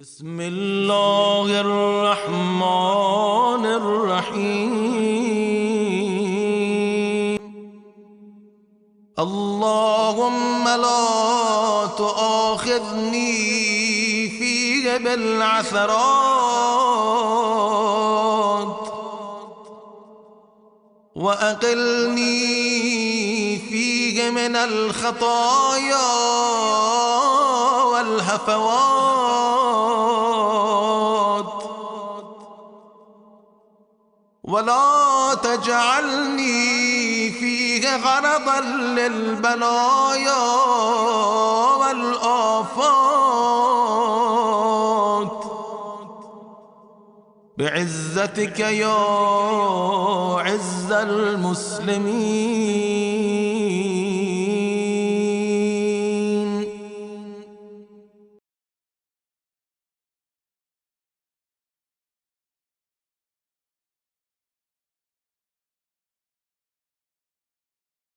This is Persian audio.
بسم الله الرحمن الرحيم. اللهم لا تؤاخذني فيه بالعثرات وأقلني فيه من الخطايا والهفوات، ولا تجعلني فيه غرضا للبلايا والآفات بعزتك يا عز المسلمين.